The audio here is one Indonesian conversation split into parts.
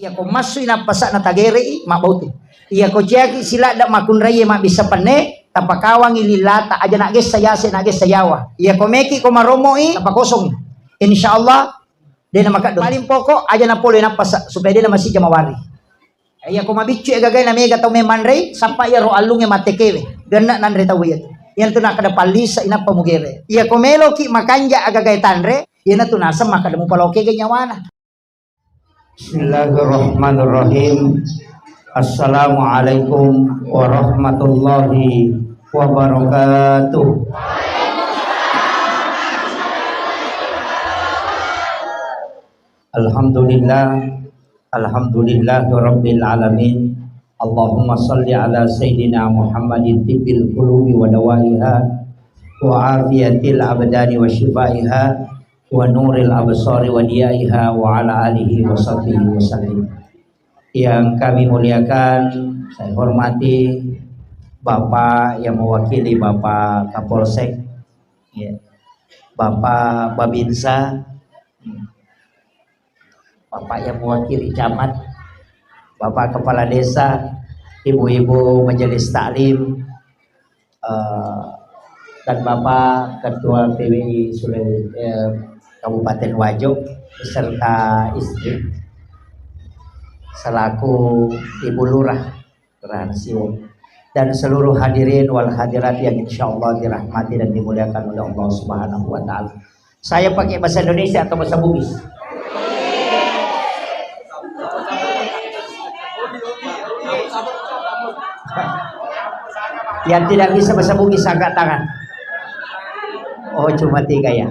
Iya ko masu ina pasak na tagere mak bauti. Iya ko jaki sila dak makun raye mak bisa pene tapakawang ililata aja nak ges saya sayawa. Iya ko meki ko maromo tapakosong. Insyaallah dia na makado. Paling pokok aja na polo na pasak supaya dia na masih jamawari. Iya ko mabicu gagay na mega to memandre sampai ya ro alunge matekewe. Gana nandre tawiyat. Yan tu nak kada palisa ina pamugere. Iya ko melo ki makanja agagay tandre. Yan tu nasa makada mo paloke ganyawana. Bismillahirrahmanirrahim. Assalamualaikum warahmatullahi wabarakatuh. Alhamdulillah rabbil alamin. Allahumma salli ala sayyidina Muhammadin tibbil qulubi wa dawaiha wa afiyatil abdani wa shifaiha wa nuril absari wa diyaiha wa ala alihi wa sahbihi wa sallim. Yang kami muliakan, saya hormati Bapak yang mewakili Bapak Kapolsek, ya, Bapak Babinsa, Bapak yang mewakili camat, Bapak Kepala Desa, Ibu-ibu Majelis Taklim, dan Bapak Ketua PWI Kabupaten Wajo beserta istri selaku Ibu Lurah Kelurahan Siwo dan seluruh hadirin wal hadirat yang insyaallah dirahmati dan dimuliakan oleh Allah Subhanahu wa taala. Saya pakai bahasa Indonesia atau bahasa Bugis? Yang tidak bisa bahasa Bugis angkat tangan. Oh, cuma 3 ya.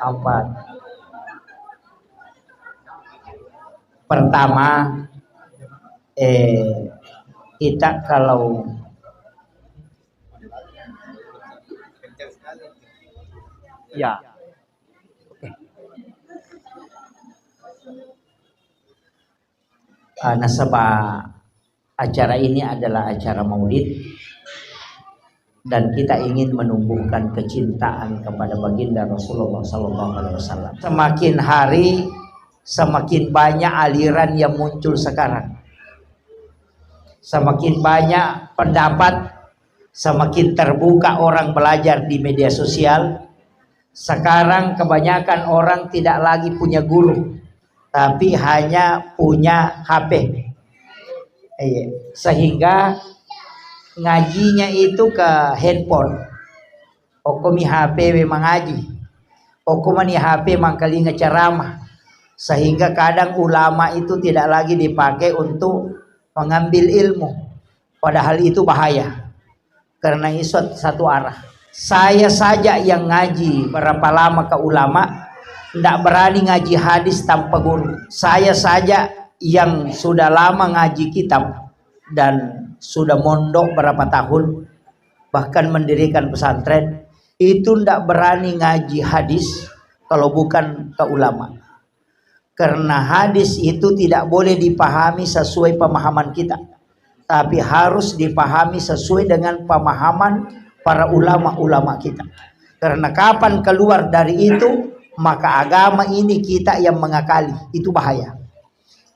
4. Pertama, kita kalau ya, oke. Nasabah acara ini adalah acara Maulid dan kita ingin menumbuhkan kecintaan kepada baginda Rasulullah SAW. Semakin hari semakin banyak aliran yang muncul sekarang, semakin banyak pendapat, semakin terbuka orang belajar di media sosial. Sekarang kebanyakan orang tidak lagi punya guru, tapi hanya punya HP, sehingga ngajinya itu ke handphone. Okomi HP memang ngaji, okomani HP mangkali ngeceramah, sehingga kadang ulama itu tidak lagi dipakai untuk mengambil ilmu, padahal itu bahaya karena itu satu arah. Saya saja yang ngaji berapa lama ke ulama tidak berani ngaji hadis tanpa guru. Saya saja yang sudah lama ngaji kitab dan sudah mondok berapa tahun, bahkan mendirikan pesantren, itu tidak berani ngaji hadis kalau bukan ke ulama. Karena hadis itu tidak boleh dipahami sesuai pemahaman kita, tapi harus dipahami sesuai dengan pemahaman para ulama-ulama kita. Karena kapan keluar dari itu, maka agama ini kita yang mengakali, itu bahaya.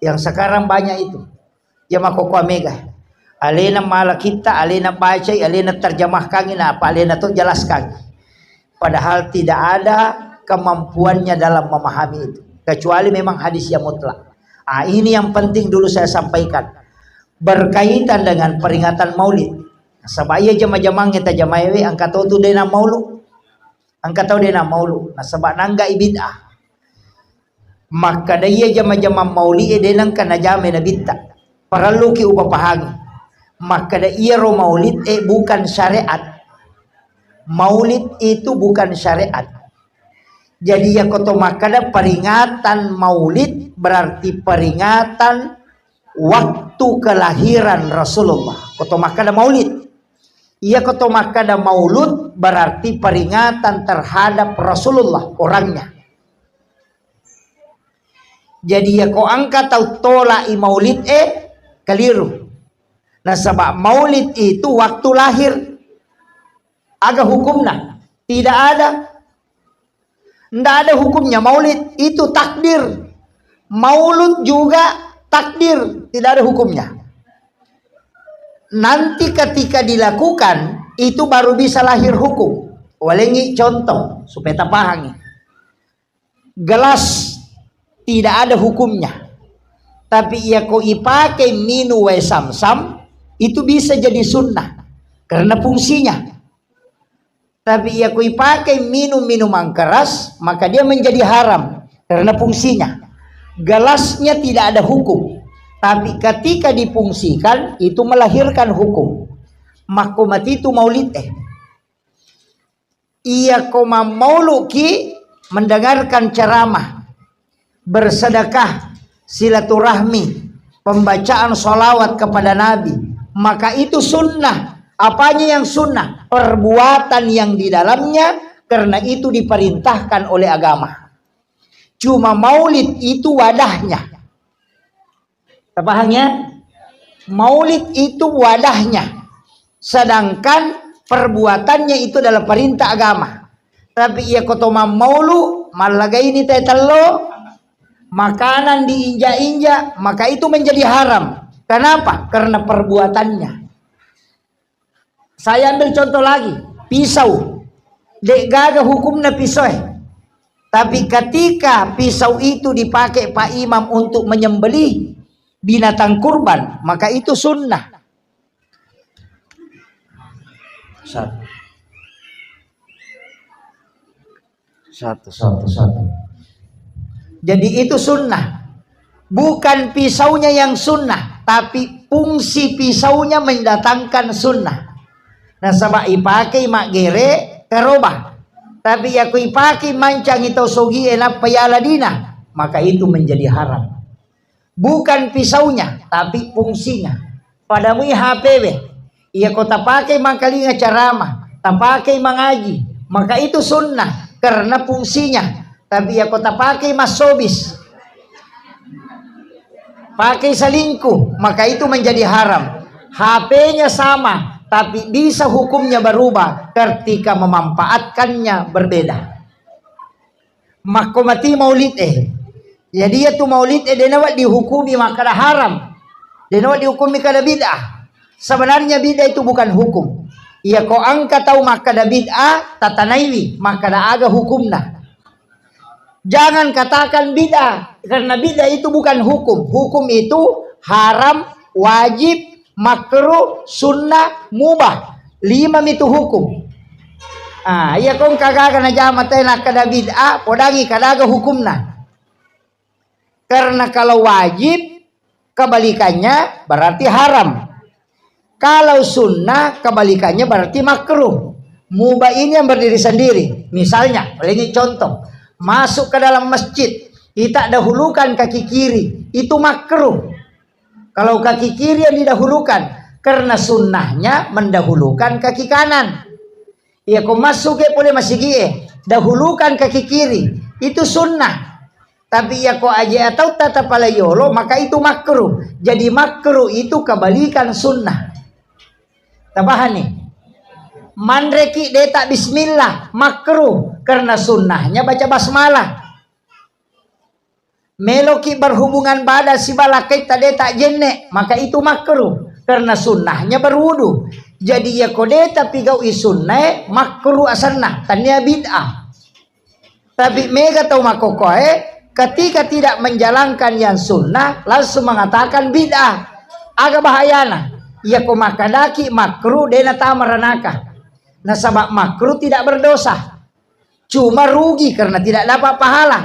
Yang sekarang banyak itu, ya makokwa mega. Alena malah kita, alena baca, alena terjemahkan ini apa, alena tuh jelaskan. Padahal tidak ada kemampuannya dalam memahami itu, kecuali memang hadis yang mutlak. Ini yang penting dulu saya sampaikan berkaitan dengan peringatan Maulid. Sebab ia jama-jama kita jamaewe angkat tu dena maulud, angkat tahu dena maulud. Sebab nangga bid'ah, maka dia jama-jama maulid dena kana jame na bid'ah. Perlu ki upapahagi. Maka ia ro maulid bukan syariat. Maulid itu bukan syariat. Jadi ya koto makada peringatan maulid berarti peringatan waktu kelahiran Rasulullah. Koto makada maulid. Ia koto makada maulud berarti peringatan terhadap Rasulullah orangnya. Jadi ya ko angkat tau tolak maulid keliru. Nah sebab maulid itu waktu lahir. Aga hukumnya tidak ada. Tidak ada hukumnya maulid itu takdir. Maulud juga takdir, tidak ada hukumnya. Nanti ketika dilakukan itu baru bisa lahir hukum. Walengi contoh supaya tapahangi. Gelas tidak ada hukumnya, tapi ia ko ipakai minu we samsam itu bisa jadi sunnah karena fungsinya. Tapi ia ko ipakai minum minuman keras maka dia menjadi haram karena fungsinya. Gelasnya tidak ada hukum, tapi ketika difungsikan itu melahirkan hukum. Makomati itu maulid ia koma mauluki mendengarkan ceramah, bersedekah, silaturahmi, pembacaan sholawat kepada Nabi, maka itu sunnah. Apanya yang sunnah? Perbuatan yang di dalamnya, karena itu diperintahkan oleh agama. Cuma maulid itu wadahnya. Pahamnya? Maulid itu wadahnya, sedangkan perbuatannya itu adalah perintah agama. Tapi ia kotoma maulu malagai ini tetelo makanan diinjak-injak, maka itu menjadi haram. Kenapa? Karena perbuatannya. Saya ambil contoh lagi, pisau. Dek gaga hukumnya pisau. Tapi ketika pisau itu dipakai Pak Imam untuk menyembelih binatang kurban, maka itu sunnah. Satu. Jadi itu sunnah. Bukan pisaunya yang sunnah, tapi fungsi pisaunya mendatangkan sunnah. Nah sabak ipakai mak gere kerobah, tapi aku ipakai mancang itu sogi enak payaladina, maka itu menjadi haram. Bukan pisaunya, tapi fungsinya. Padamu HPW, ia kota pakai mangkalinga ceramah, tak pakai mengaji, maka itu sunnah karena fungsinya. Tapi ia kota pakai masobis, pakai selingkuh, maka itu menjadi haram. HP-nya sama, tapi bisa hukumnya berubah ketika memanfaatkannya berbeda. Makomati maulid jadi itu maulid dia nawat dihukumi maka dah haram. Dia nawat dihukumi kada bid'ah. Sebenarnya bid'ah itu bukan hukum. Ia ko angka tahu maka dah bid'ah tatanaiwi maka dah aga hukumna. Jangan katakan bid'ah karena bid'ah itu bukan hukum. Hukum itu haram, wajib, makruh, sunnah, mubah. 5 itu hukum. Iya kong kagaga na jamatay na kada bid'ah, podangi kadaga hukumna. Karena kalau wajib kebalikannya berarti haram. Kalau sunnah kebalikannya berarti makruh. Mubah ini yang berdiri sendiri. Misalnya, ini contoh, masuk ke dalam masjid, kita dahulukan kaki kiri, itu makruh. Kalau kaki kiri yang didahulukan, karena sunnahnya mendahulukan kaki kanan. Ya kau masuk boleh masih dahulukan kaki kiri, itu sunnah. Tapi ya kau aja atau tata palayolo, maka itu makruh. Jadi makruh itu kebalikan sunnah. Tabahan nih. Mandreki detak bismillah, makruh karena sunnahnya baca basmalah. Meloki berhubungan badan si balakai tade tak jenne, maka itu makruh karena sunnahnya berwudu. Jadi ya kode tapi gau isunne makruh asanna tanya bid'ah. Tapi mega tau makokoe ketika tidak menjalankan yang sunnah langsung mengatakan bid'ah. Agak bahayana. Ya ko makadaki makruh dena tamaranaka. Nah sabab makruh tidak berdosa, cuma rugi karena tidak dapat pahala.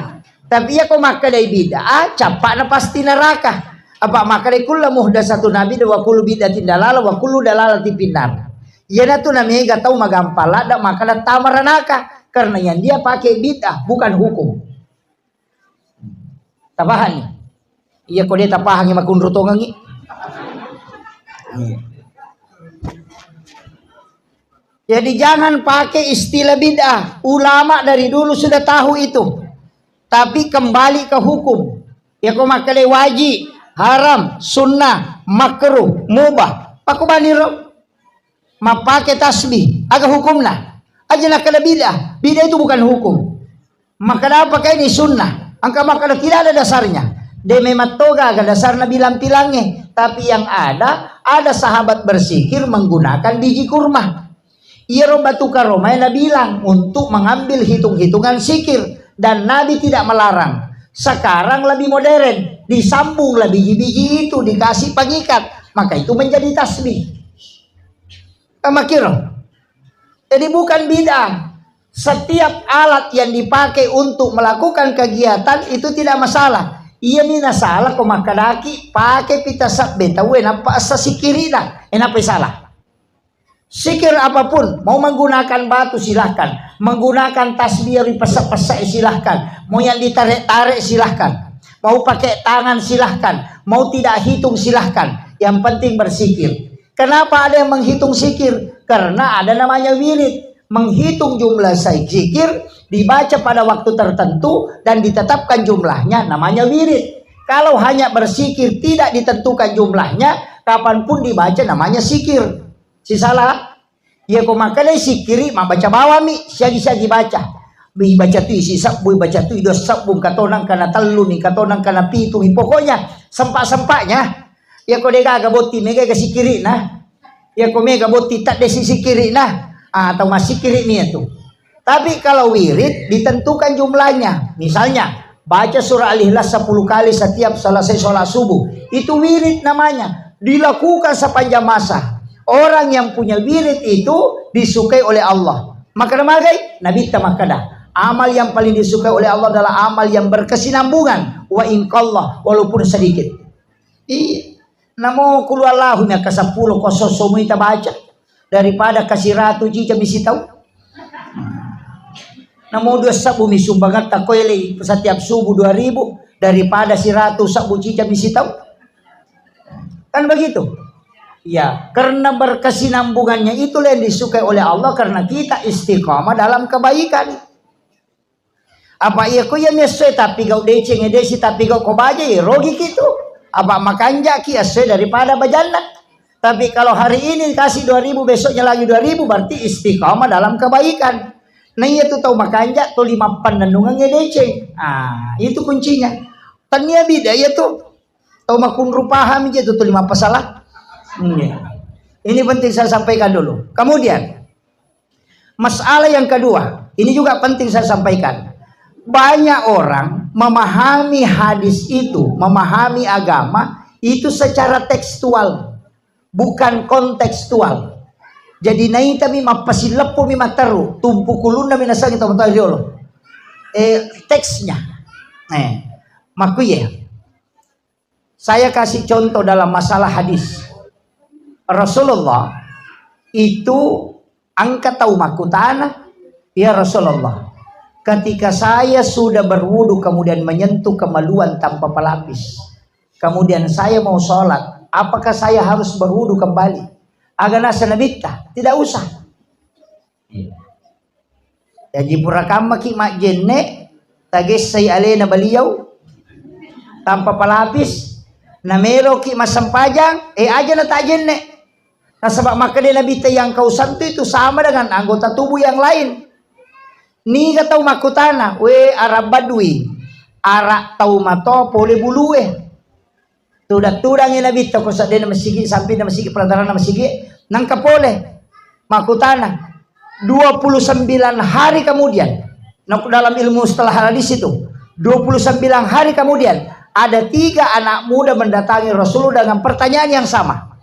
Tapi ya kau makadai bid'ah capak na pasti neraka. Apa makadai kullu muhdatsatun nabi wa kullu bid'atin dalalah wa kullu dalalatin finnar. Ya natu namanya tau magampala dak makada tamaranaka karena yang dia pakai bid'ah bukan hukum. Tabahan nih. Iya kau dia tapahan yang makun rotongangi. Jadi jangan pakai istilah bid'ah. Ulama dari dulu sudah tahu itu. Tapi kembali ke hukum. Ya kau makai wajib, haram, sunnah, makruh, mubah. Paku baniro. Mapake tasbih. Agak hukumlah. Aja nak kada bid'ah. Bid'ah itu bukan hukum. Maka apa pakai ini sunnah. Angka maka tidak ada dasarnya. De mematoga ga dasar na bilang-bilangnya. Tapi yang ada sahabat bersikir menggunakan biji kurma. Ia batu karomai na bilang untuk mengambil hitung-hitungan sikir. Dan Nabi tidak melarang. Sekarang lebih modern. Disambunglah biji-biji itu, dikasih pengikat. Maka itu menjadi tasbih. Kamakiro. Jadi bukan bid'ah. Setiap alat yang dipakai untuk melakukan kegiatan itu tidak masalah. Ia mina salah kau makadaki pakai pita sabbe tahu apa asa sikirina. Enapa salah? Sikir apapun, mau menggunakan batu silahkan, menggunakan tasbih dipesak-pesak silahkan, mau yang ditarik-tarik silahkan, mau pakai tangan silahkan, mau tidak hitung silahkan. Yang penting bersikir. Kenapa ada yang menghitung sikir? Karena ada namanya wirid. Menghitung jumlah zikir dibaca pada waktu tertentu dan ditetapkan jumlahnya namanya wirid. Kalau hanya berzikir tidak ditentukan jumlahnya, kapanpun dibaca namanya sikir. Si salah ya kau makannya sikiri mah baca bawami siagi-siagi baca. Bi baca tu isi sabbu baca tu dos sabbu katonang kana telu ni katonang kana pitu pokoknya sempak-sempaknya ya kau dega gaboti mega ke sikiri nah. Ya kau mega boti tak desi sikiri nah. Atau masih kiri itu. Tapi kalau wirid ditentukan jumlahnya. Misalnya baca surah Al-Ikhlas 10 kali setiap selesai sholat subuh. Itu wirid namanya. Dilakukan sepanjang masa. Orang yang punya wirid itu disukai oleh Allah. Maka namagai Nabi tamakada. Amal yang paling disukai oleh Allah adalah amal yang berkesinambungan. Wa inqallah walaupun sedikit. Namo kulu Allahum ya ke 10 kososomu kita baca. Daripada kasih ratu jika misi tahu. Namo dua sabu misumbangan takoyle setiap subuh 2000 daripada si ratu sabu jika misi tahu. Kan begitu. Ya, karena berkesinambungannya itulah yang disukai oleh Allah karena kita istiqamah dalam kebaikan. Apa iya ko ya meswe tapi gau deceng edesi tapi gau ko baja ya rogi gitu. Apa makanja ki aswe daripada bajana. Tapi kalau hari ini kasih 2000 besoknya lagi 2000 berarti istiqamah dalam kebaikan. Nah iya tuh tahu makanja tuh 5 pandanungan ngedece. Itu kuncinya. Tania bida ya tuh. Tahu makun rupaham aja tuh 5 pasalah. Ini penting saya sampaikan dulu. Kemudian masalah yang kedua, ini juga penting saya sampaikan. Banyak orang memahami hadis itu, memahami agama itu secara tekstual. Bukan kontekstual. Jadi nai tami mapasilepo mi mataru tumpu kulunda mi nasang ito mataru diolo. Teksnya. Makuye. Saya kasih contoh dalam masalah hadis. Rasulullah itu angkat tahu makutana. Ya Rasulullah. Ketika saya sudah berwudu kemudian menyentuh kemaluan tanpa pelapis. Kemudian saya mau sholat. Apakah saya harus berwudu kembali? Agana sanabita, tidak usah. Jadi purakama ki mak jenne tagis say alena baliau tanpa pelapis na mero ki masampajang aja na ta jenne. Nah sebab maka dia nabita yang kau santu itu sama dengan anggota tubuh yang lain. Ni ka tau makutana we Arab Badui ara tau mato pole bulue. Tudang ina bita ko sa din masigi sampai na masigi perantaran na masigi nang kapole makutana 29 hari kemudian dalam ilmu setelah hadis itu 29 hari kemudian ada 3 anak muda mendatangi Rasulullah dengan pertanyaan yang sama.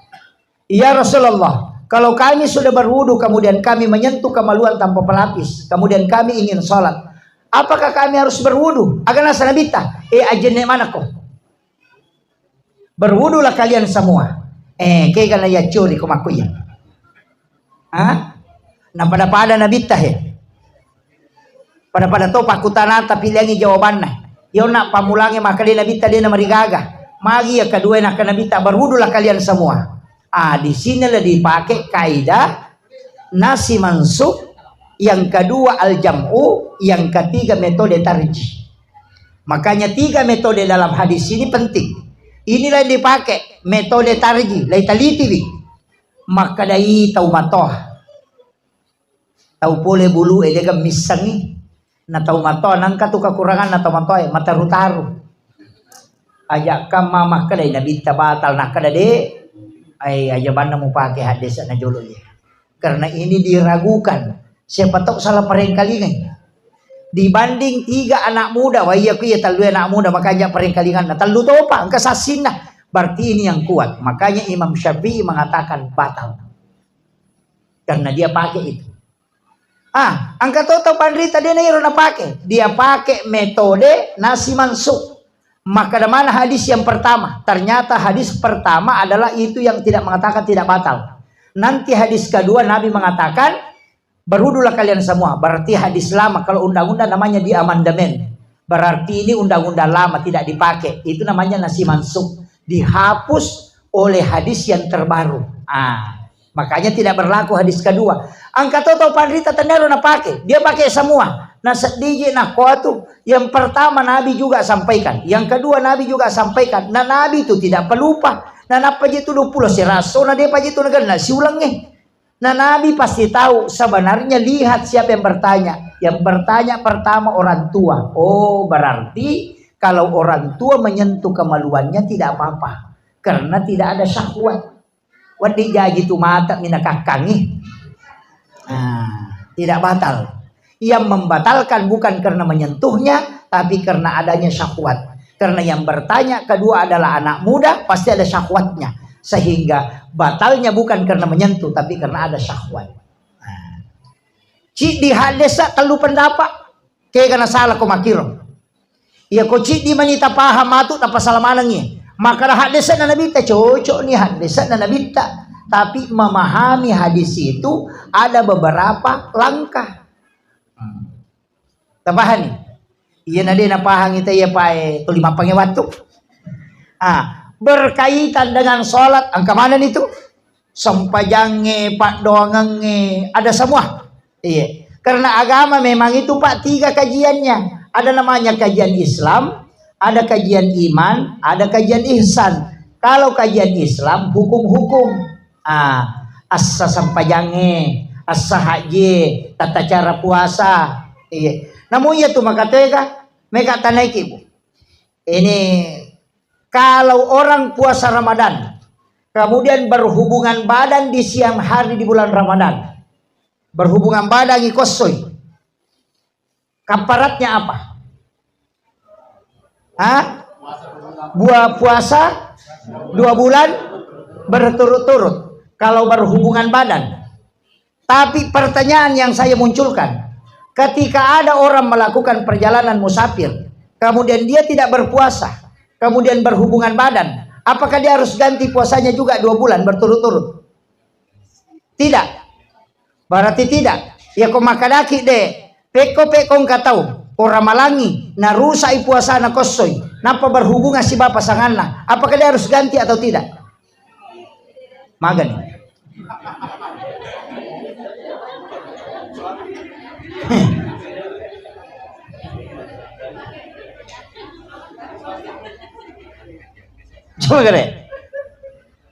Ya Rasulullah, kalau kami sudah berwudu kemudian kami menyentuh kemaluan tanpa pelapis kemudian kami ingin sholat, apakah kami harus berwudu? Agana sanabita ajene mana ko? Berwudulah kalian semua. Kaya kana ya curi kumakuya. Nah pada nabita pada to pakutana tapi langi jawabanna. Yo nak pamulangi maka dia nabita dia marigaga. Magi ya kedua nak nabita berwudulah kalian semua. Di sini lah dipakai kaidah nasi mansuk, yang kedua al-jam'u, yang ketiga metode tarjih. Makanya 3 metode dalam hadis ini penting. Inilah yang dipakai metode tarjih, lai taliti maka dai tau matoh. Tau pole bulu edega misangi. Na tau matoh nang katu kekurangan na tau matoh mataru-taru. ajak ka mamah kada nabi batal nak kada de ay ajaban mo pakai hadis na jolo ya. Karena ini diragukan. Siapa tahu salah perengkalingan. Dibanding 3 anak muda, wah iya kuya talu anak muda makanya perengkalingan na talu to pa ang kasasin na. Berarti ini yang kuat. Makanya Imam Syafi'i mengatakan batal. Karena dia pakai itu. Ang katoto pandrita dia na pakai. Dia pakai metode nasi mansuk. Maka mana hadis yang pertama? Ternyata hadis pertama adalah itu yang tidak mengatakan tidak batal. Nanti hadis kedua Nabi mengatakan berwudulah kalian semua. Berarti hadis lama. Kalau undang-undang namanya di amandemen. Berarti ini undang-undang lama tidak dipakai. Itu namanya nasi mansuk. Dihapus oleh hadis yang terbaru. Makanya tidak berlaku hadis kedua. Angka toto pandrita tendero na pakai. Dia pakai semua. Nah sedikit nah kuatu. Yang pertama Nabi juga sampaikan. Yang kedua Nabi juga sampaikan. Nah Nabi itu tidak pelupa. Nah apa itu 20 si raso. Nah dia pagi itu negara. Si ulangnya. Nah Nabi pasti tahu. Sebenarnya lihat siapa yang bertanya. Yang bertanya pertama orang tua. Oh berarti kalau orang tua menyentuh kemaluannya tidak apa-apa. Karena tidak ada syahwat. Wadi jadi tu mata minakakangi. Tidak batal. Yang membatalkan bukan karena menyentuhnya, tapi karena adanya syahwat. Karena yang bertanya kedua adalah anak muda, pasti ada syahwatnya. Sehingga batalnya bukan karena menyentuh, tapi karena ada syahwat. Cik di hadesa telu pendapat, kaya karena salah ko makiro. Ya ko cik di manita paham matu tanpa salah manangnya. Maka hadesa na nabita cocok nih hadesa na nabita. Tapi memahami hadis itu ada beberapa langkah. Tabahan nih. Iya nade napahang ita ya pae tu 5 pangewatu. Berkaitan dengan sholat angka mana itu? Sampajange, pak doangange, ada semua. Iya. Karena agama memang itu Pak 3 kajiannya. Ada namanya kajian Islam, ada kajian iman, ada kajian ihsan. Kalau kajian Islam hukum-hukum. Asa sampajange, asa haji, tata cara puasa. Iya. Namun ya tuh makatega, mereka tanaiki bu. Ini kalau orang puasa Ramadan, kemudian berhubungan badan di siang hari di bulan Ramadan, berhubungan badan ikosoy, kaparatnya apa? Buah puasa 2 bulan berturut-turut. Kalau berhubungan badan. Tapi pertanyaan yang saya munculkan, ketika ada orang melakukan perjalanan musafir, kemudian dia tidak berpuasa, kemudian berhubungan badan, apakah dia harus ganti puasanya juga 2 bulan berturut-turut? Tidak. Berarti tidak. Ya kau makadaki de, peko katau, orang malangi, narusai puasa na kosoy, napa berhubungan si bapak sanganna, apakah dia harus ganti atau tidak? Magan. Coba kare.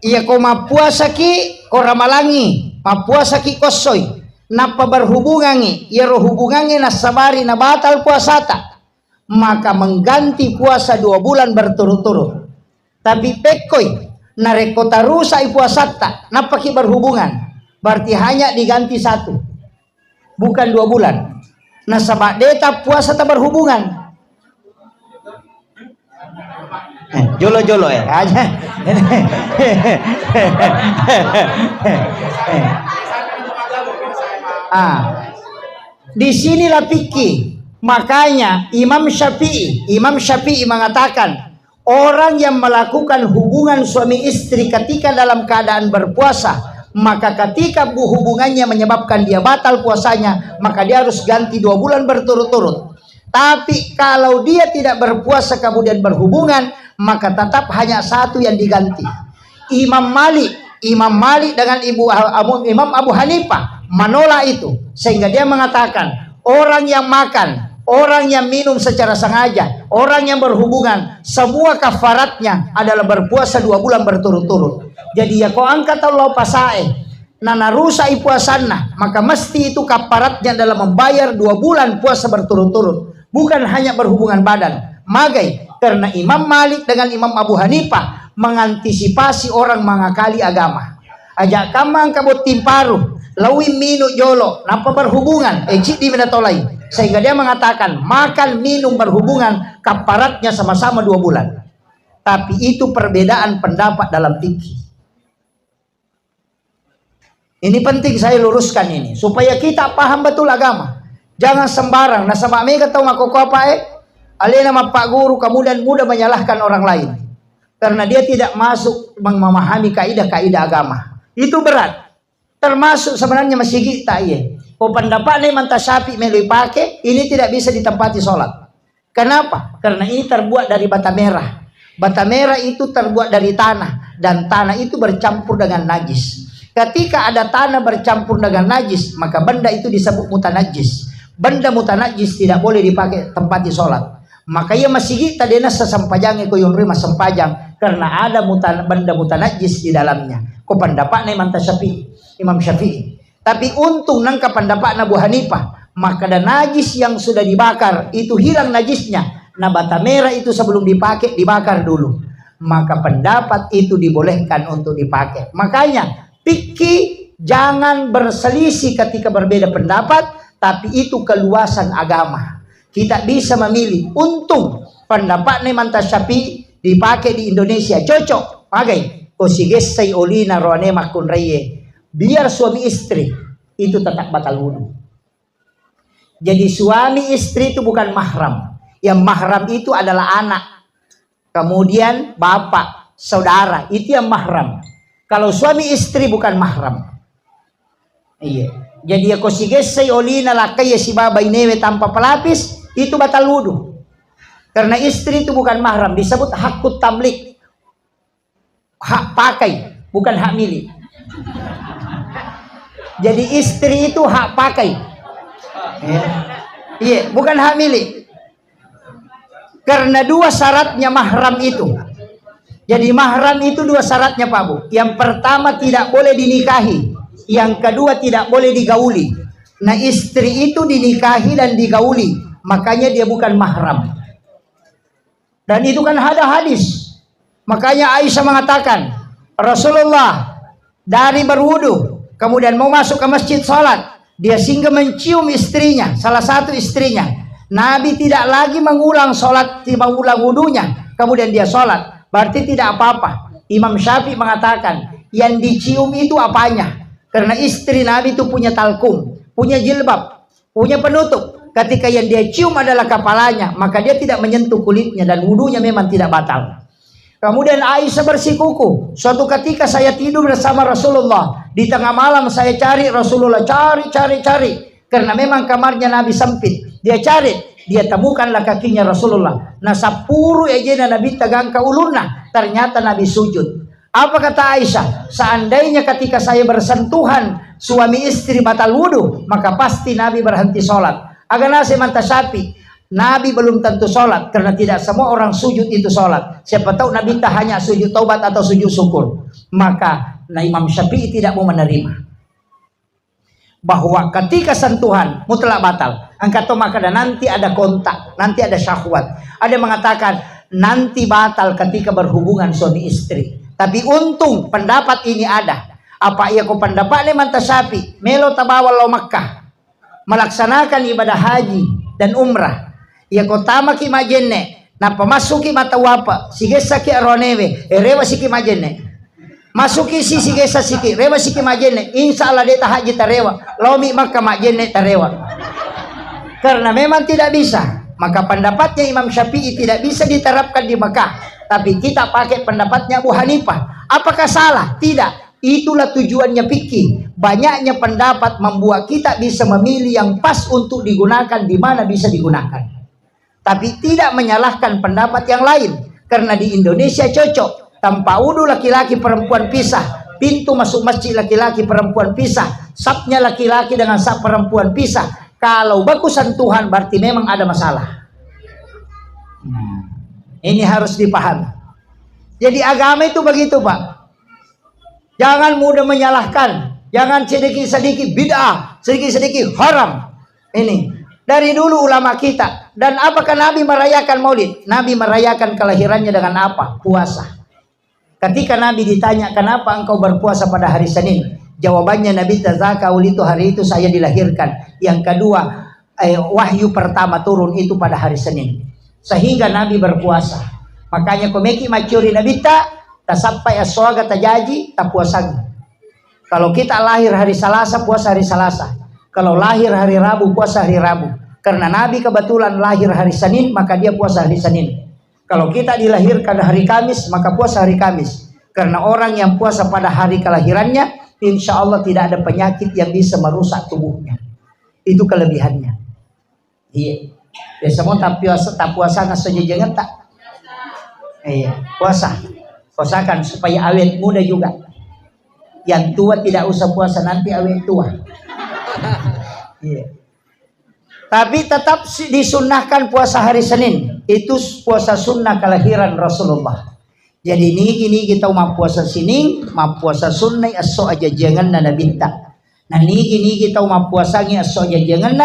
Iya ko mapuasa ki ko ramalangi, mapuasa ki kosoy. Napa berhubungangi, iya hubungangi na sabari na batal puasata. Maka mengganti puasa 2 bulan berturut-turut. Tapi pekoy na rekota rusa puasata, napa ki berhubungan. Berarti hanya diganti 1. Bukan 2 bulan. Nah sabak deta puasa tak berhubungan. Jolo-jolo ya aja. Di sinilah fikih. Makanya Imam Syafi'i mengatakan orang yang melakukan hubungan suami istri ketika dalam keadaan berpuasa, maka ketika hubungannya menyebabkan dia batal puasanya, maka dia harus ganti 2 bulan berturut-turut. Tapi kalau dia tidak berpuasa kemudian berhubungan, maka tetap hanya 1 yang diganti. Imam Malik dengan Imam Abu Hanifah menolak itu, sehingga dia mengatakan orang yang makan, orang yang minum secara sengaja, orang yang berhubungan, semua kafaratnya adalah berpuasa 2 bulan berturut-turut. Jadi ya kau angkat Allah pasae nana rusai puasanna, maka mesti itu kafaratnya adalah membayar 2 bulan puasa berturut-turut, bukan hanya berhubungan badan. Magai Karena Imam Malik dengan Imam Abu Hanifah mengantisipasi orang mengakali agama. Ajak kamang kabut timparu, lawi minum jolo, napa berhubungan, cik di menatolai. Sehingga dia mengatakan makan minum berhubungan kaparatnya sama-sama 2 bulan. Tapi itu perbedaan pendapat dalam fikih. Ini penting saya luruskan ini supaya kita paham betul agama. Jangan sembarang. Nah sama mega tahu makoko apa alena nama Pak Guru kemudian mudah menyalahkan orang lain. Karena dia tidak masuk memahami kaidah-kaidah agama. Itu berat. Termasuk sebenarnya masih kita iya. Oh pendapat nih manta syafi melui pakai ini tidak bisa ditempati sholat. Kenapa? Karena ini terbuat dari bata merah. Bata merah itu terbuat dari tanah dan tanah itu bercampur dengan najis. Ketika ada tanah bercampur dengan najis, maka benda itu disebut mutanajis. Benda mutanajis tidak boleh dipakai tempati sholat. Maka ia masih kita dena sesampajang koyon rima sempajang karena ada benda mutanajis di dalamnya. Ko pendapat nih manta Syafi'i, Imam Syafi'i. Tapi untung nangka pendapat Abu Hanifah, maka ada najis yang sudah dibakar itu hilang najisnya. Nah bata merah itu sebelum dipakai dibakar dulu. Maka pendapat itu dibolehkan untuk dipakai. Makanya fikih jangan berselisih ketika berbeda pendapat, tapi itu keluasan agama. Kita bisa memilih. Untung pendapat manta Syafi'i dipakai di Indonesia cocok. Magai kosigesai olina roane makun reye. Biar suami istri itu tetap batal wudu. Jadi suami istri itu bukan mahram. Yang mahram itu adalah anak, kemudian bapak, saudara, itu yang mahram. Kalau suami istri bukan mahram. Iya. Jadi ya kosigesai olina lakai si baba inewe tanpa pelapis itu batal wudu. Karena istri itu bukan mahram, disebut hakut tamlik. Hak pakai, bukan hak milik. Jadi istri itu hak pakai. Iya, bukan hak milik. Karena 2 syaratnya mahram itu. Jadi mahram itu 2 syaratnya Pak Bu. Yang pertama tidak boleh dinikahi. Yang kedua tidak boleh digauli. Nah istri itu dinikahi dan digauli. Makanya dia bukan mahram. Dan itu kan ada hadis. Makanya Aisyah mengatakan. Rasulullah dari berwudu. Kemudian mau masuk ke masjid sholat. Dia singgah mencium istrinya. Salah satu istrinya. Nabi tidak lagi mengulang sholat, mengulang wudunya. Kemudian dia sholat. Berarti tidak apa-apa. Imam Syafi'i mengatakan, yang dicium itu apanya? Karena istri Nabi itu punya talkum, punya jilbab, punya penutup. Ketika yang dia cium adalah kepalanya, maka dia tidak menyentuh kulitnya dan wudunya memang tidak batal. Kemudian Aisyah bersikukuh. Suatu ketika saya tidur bersama Rasulullah. Di tengah malam saya cari Rasulullah. Cari. Karena memang kamarnya Nabi sempit. Dia cari. Dia temukanlah kakinya Rasulullah. Nah sapuru ejena Nabi tagang ka ulunna. Ternyata Nabi sujud. Apa kata Aisyah? Seandainya ketika saya bersentuhan suami istri batal wudu, maka pasti Nabi berhenti sholat. Agak nasi manta Syafi'i. Nabi belum tentu sholat. Karena tidak semua orang sujud itu sholat. Siapa tahu Nabi tak hanya sujud taubat atau sujud syukur. Maka Imam Syafi'i tidak mau menerima. Bahwa ketika sentuhan mutlak batal. Angkat maka nanti ada kontak. Nanti ada syahwat. Ada yang mengatakan nanti batal ketika berhubungan suami istri. Tapi untung pendapat ini ada. Apa ia ko pendapat manta Syafi'i. Melo tabawal lo Makkah. Melaksanakan ibadah haji dan umrah. Ia kota maki majenne na pamasuki matawapa sige saki aronewe rewa siki majenne masuki sige siki rewa siki majenne insyaallah deta haji tarewa lomi maka majenne tarewa. Karena memang tidak bisa, maka pendapatnya Imam Syafi'i tidak bisa diterapkan di Mekah, tapi kita pakai pendapatnya Abu Hanifah. Apakah salah? Tidak. Itulah tujuannya fikih. Banyaknya pendapat membuat kita bisa memilih yang pas untuk digunakan di mana bisa digunakan. Tapi tidak menyalahkan pendapat yang lain. Karena di Indonesia cocok. Tanpa wudu laki-laki perempuan pisah. Pintu masuk masjid laki-laki perempuan pisah. Sapnya laki-laki dengan sap perempuan pisah. Kalau baku sentuhan berarti memang ada masalah. Ini harus dipahami. Jadi agama itu begitu Pak. Jangan mudah menyalahkan. Jangan sedikit-sedikit bid'ah. Sedikit-sedikit haram. Ini. Dari dulu ulama kita Dan apakah Nabi merayakan Maulid? Nabi merayakan kelahirannya dengan apa? Puasa. Ketika Nabi ditanya, kenapa engkau berpuasa pada hari Senin? Jawabannya Nabi tazaka itu hari itu saya dilahirkan. Yang kedua, wahyu pertama turun itu pada hari Senin. Sehingga Nabi berpuasa. Makanya komeki macuri Nabi tak sampai aswaga tajaji tak puasa. Kalau kita lahir hari Selasa, puasa hari Selasa. Kalau lahir hari Rabu, puasa hari Rabu. Karena Nabi kebetulan lahir hari Senin, maka dia puasa hari Senin. Kalau kita dilahirkan hari Kamis, maka puasa hari Kamis. Karena orang yang puasa pada hari kelahirannya, insya Allah tidak ada penyakit yang bisa merusak tubuhnya. Itu kelebihannya. Iya. Ya semua tak puasa nggak sejajangan tak. Iya. Puasakan supaya awet muda juga. Yang tua tidak usah puasa, nanti awet tua. Iya. Tapi tetap disunnahkan puasa hari Senin. Itu puasa sunnah kelahiran Rasulullah. Jadi ini kita mau puasa sini, mau puasa sunnah aso aja jangan nana binta. Nah ini kita mau puasanya aso aja jangan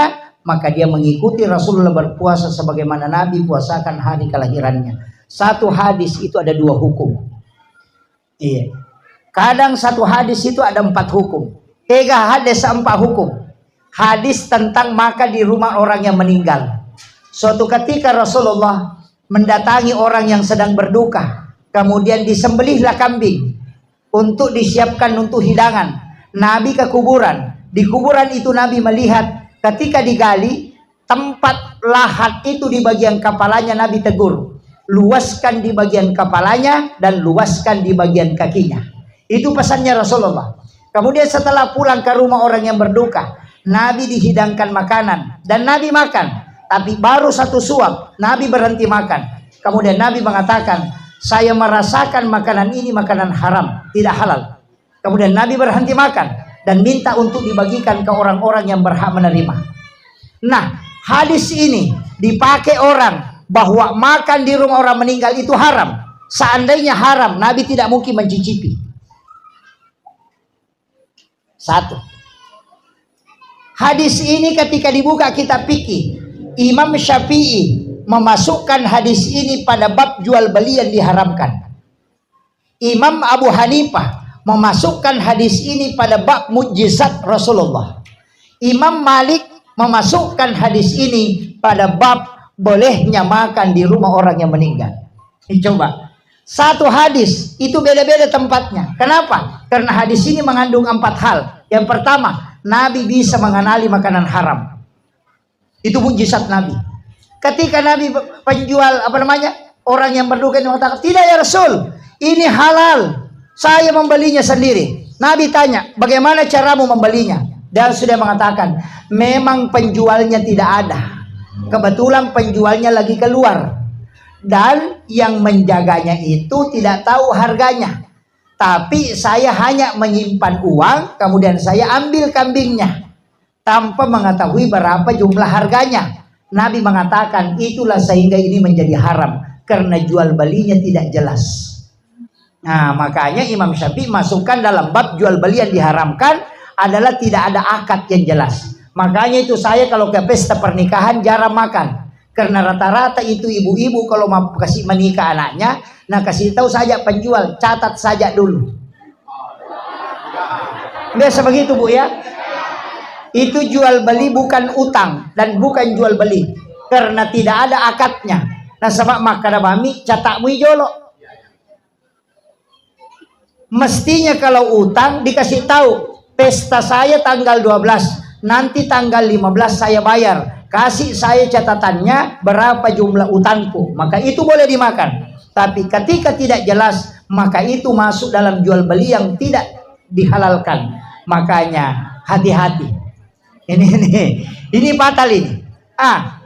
maka dia mengikuti Rasulullah berpuasa sebagaimana Nabi puasakan hari kelahirannya. Satu hadis itu ada 2 hukum. Iya. Kadang satu hadis itu ada 4 hukum. 3 hadis 4 hukum. Hadis tentang makan di rumah orang yang meninggal. Suatu ketika Rasulullah mendatangi orang yang sedang berduka. Kemudian disembelihlah kambing untuk disiapkan untuk hidangan. Nabi ke kuburan. Di kuburan itu Nabi melihat ketika digali tempat lahat itu di bagian kepalanya Nabi tegur. Luaskan di bagian kepalanya dan luaskan di bagian kakinya. Itu pesannya Rasulullah. Kemudian setelah pulang ke rumah orang yang berduka, Nabi dihidangkan makanan dan Nabi makan, tapi baru 1 suap Nabi berhenti makan. Kemudian Nabi mengatakan, saya merasakan makanan ini makanan haram, tidak halal. Kemudian Nabi berhenti makan dan minta untuk dibagikan ke orang-orang yang berhak menerima. Nah, hadis ini dipakai orang bahwa makan di rumah orang meninggal itu haram. Seandainya haram, Nabi tidak mungkin mencicipi. 1. Hadis ini ketika dibuka kitab fikih, Imam Syafi'i memasukkan hadis ini pada bab jual beli yang diharamkan. Imam Abu Hanifah memasukkan hadis ini pada bab mukjizat Rasulullah. Imam Malik memasukkan hadis ini pada bab bolehnya makan di rumah orang yang meninggal. Coba. 1 hadis itu beda-beda tempatnya. Kenapa? Karena hadis ini mengandung 4 hal. Yang pertama, Nabi bisa mengenali makanan haram. Itu mukjizat Nabi. Ketika Nabi penjual orang yang berduka itu mengatakan, tidak ya Rasul, ini halal, saya membelinya sendiri. Nabi tanya, bagaimana caramu membelinya? Dan sudah mengatakan, memang penjualnya tidak ada, kebetulan penjualnya lagi keluar, dan yang menjaganya itu tidak tahu harganya. Tapi saya hanya menyimpan uang, kemudian saya ambil kambingnya tanpa mengetahui berapa jumlah harganya. Nabi mengatakan itulah sehingga ini menjadi haram karena jual belinya tidak jelas. Nah, makanya Imam Syafi'i masukkan dalam bab jual beli yang diharamkan adalah tidak ada akad yang jelas. Makanya itu saya kalau ke pesta pernikahan jarang makan. Karena rata-rata itu ibu-ibu kalau mau kasih menikah anaknya, nah kasih tahu saja penjual, catat saja dulu. Biasa begitu Bu ya. Itu jual beli bukan utang dan bukan jual beli. Karena tidak ada akadnya. Nah sebab makana bami catakmu jolo. Mestinya kalau utang dikasih tahu, pesta saya tanggal 12, nanti tanggal 15 saya bayar. Kasih saya catatannya berapa jumlah utangku, maka itu boleh dimakan. Tapi ketika tidak jelas, maka itu masuk dalam jual beli yang tidak dihalalkan. Makanya hati-hati. Ini fatal ini.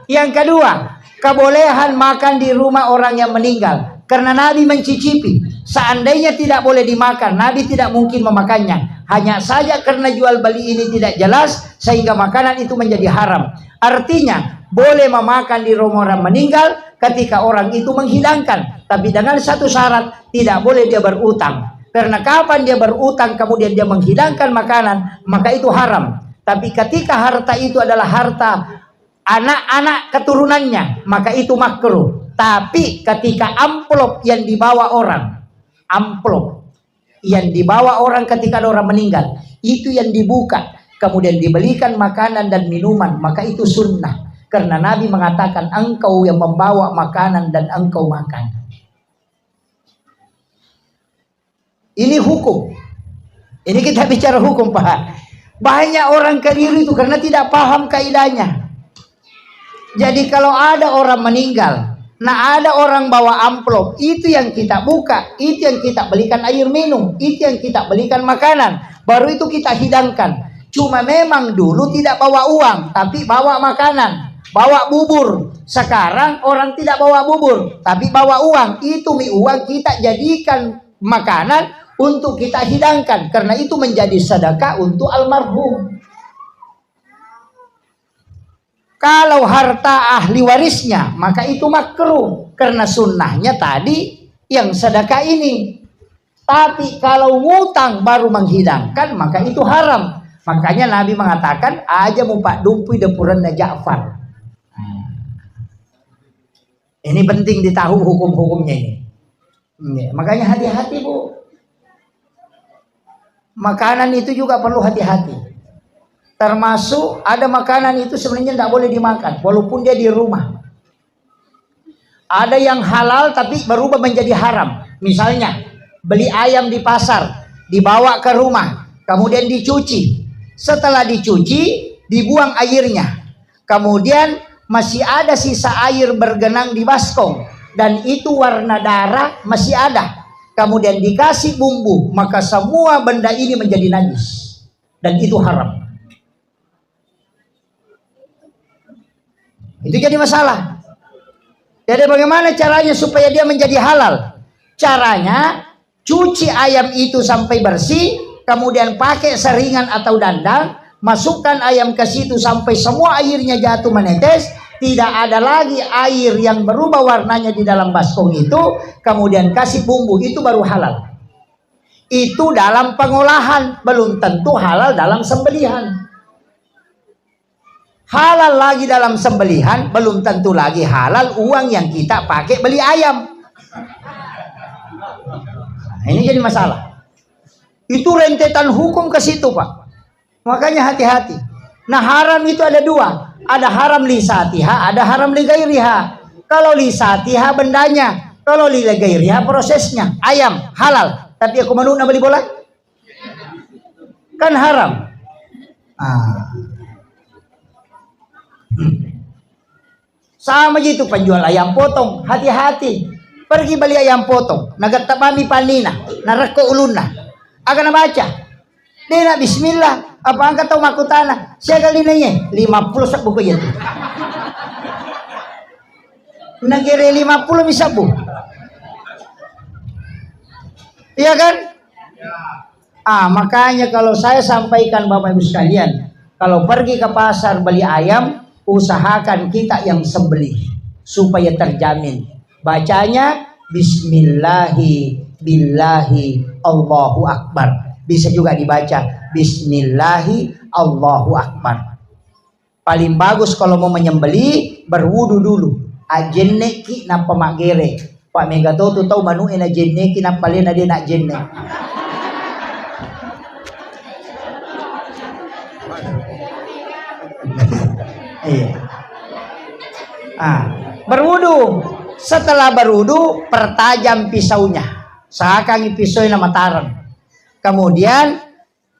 Yang kedua, kebolehan makan di rumah orang yang meninggal. Karena Nabi mencicipi. Seandainya tidak boleh dimakan, Nabi tidak mungkin memakannya. Hanya saja karena jual beli ini tidak jelas, sehingga makanan itu menjadi haram. Artinya, boleh memakan di rumah orang meninggal ketika orang itu menghidangkan. Tapi dengan satu syarat, tidak boleh dia berutang. Karena kapan dia berutang kemudian dia menghidangkan makanan, maka itu haram. Tapi ketika harta itu adalah harta anak-anak keturunannya, maka itu makruh. Tapi ketika amplop yang dibawa orang, amplop yang dibawa orang ketika ada orang meninggal, itu yang dibuka, kemudian dibelikan makanan dan minuman, maka itu sunnah. Karena Nabi mengatakan, engkau yang membawa makanan dan engkau makan. Ini hukum. Ini kita bicara hukum, Pak. Banyak orang keliru itu karena tidak paham kaidahnya. Jadi kalau ada orang meninggal, nah ada orang bawa amplop, itu yang kita buka, itu yang kita belikan air minum, itu yang kita belikan makanan, baru itu kita hidangkan. Cuma memang dulu tidak bawa uang, tapi bawa makanan, bawa bubur. Sekarang orang tidak bawa bubur, tapi bawa uang. Itu uang kita jadikan makanan untuk kita hidangkan, karena itu menjadi sedekah untuk almarhum. Kalau harta ahli warisnya, maka itu makruh, karena sunnahnya tadi yang sedekah ini. Tapi kalau ngutang baru menghidangkan, maka itu haram. Makanya Nabi mengatakan, aja mau pak dumpui depurannya Ja'far. Ini penting ditahu hukum-hukumnya ini. Makanya hati-hati, Bu. Makanan itu juga perlu hati-hati. Termasuk ada makanan itu sebenarnya tidak boleh dimakan, walaupun dia di rumah. Ada yang halal tapi berubah menjadi haram. Misalnya, beli ayam di pasar, dibawa ke rumah, kemudian dicuci. Setelah dicuci, dibuang airnya. Kemudian masih ada sisa air bergenang di baskom, dan itu warna darah masih ada. Kemudian dikasih bumbu, maka semua benda ini menjadi najis, dan itu haram. Itu jadi masalah. Jadi bagaimana caranya supaya dia menjadi halal? Caranya cuci ayam itu sampai bersih, kemudian pakai seringan atau dandang, masukkan ayam ke situ sampai semua airnya jatuh menetes. Tidak ada lagi air yang berubah warnanya di dalam baskom itu, kemudian kasih bumbu, itu baru halal. Itu dalam pengolahan, belum tentu halal dalam sembelihan. Halal lagi dalam sembelihan, belum tentu lagi halal uang yang kita pakai beli ayam. Nah, ini jadi masalah. Itu rentetan hukum ke situ, Pak. Makanya hati-hati. Nah, haram itu ada dua. Ada haram li satiha, ada haram li gairiha. Kalau li satiha bendanya, kalau li gairiha prosesnya. Ayam halal, tapi aku mau beli bola, kan haram. Sama gitu penjual ayam potong, hati-hati. Pergi beli ayam potong, nagatabami panina, nareko uluna. Akan baca. Dia bismillah, apa angkat tahu makutana? Saya kali nanya 50 sak buku itu. Negeri 50 bisa bu. Iya kan? Makanya kalau saya sampaikan Bapak Ibu sekalian, kalau pergi ke pasar beli ayam, usahakan kita yang sembelih supaya terjamin. Bacanya bismillahi billahi Allahu akbar. Bisa juga dibaca bismillahi Allahu akbar. Paling bagus kalau mau menyembeli berwudu dulu. Ajenneki na pamagere. Pak Megatoto tahu manuin ajenneki na palena dia nak jenne. Berwudu. Setelah berwudu, pertajam pisaunya. Seakan pisaunya mataran. Kemudian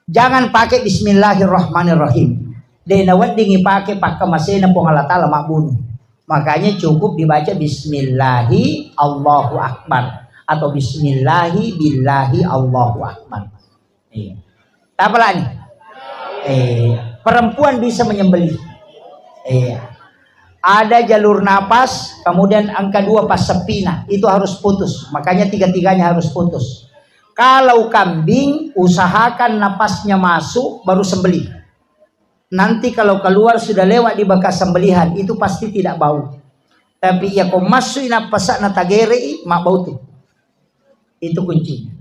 jangan pakai bismillahirrahmanirrahim. Denawat dingi pakai masih pong Allah Ta'ala makbunuh. Makanya cukup dibaca bismillahi Allahu akbar atau bismillahi billahi Allahu akbar. Apa lah nih? Perempuan bisa menyembelih. Ada jalur napas, kemudian angka 2 pas sepina, itu harus putus. Makanya tiga-tiganya harus putus. Kalau kambing, usahakan napasnya masuk baru sembelih. Nanti kalau keluar sudah lewat di bekas sembelihan, itu pasti tidak bau. Tapi ya kau masuk napas na tagere, mak bau tuh. Itu kuncinya.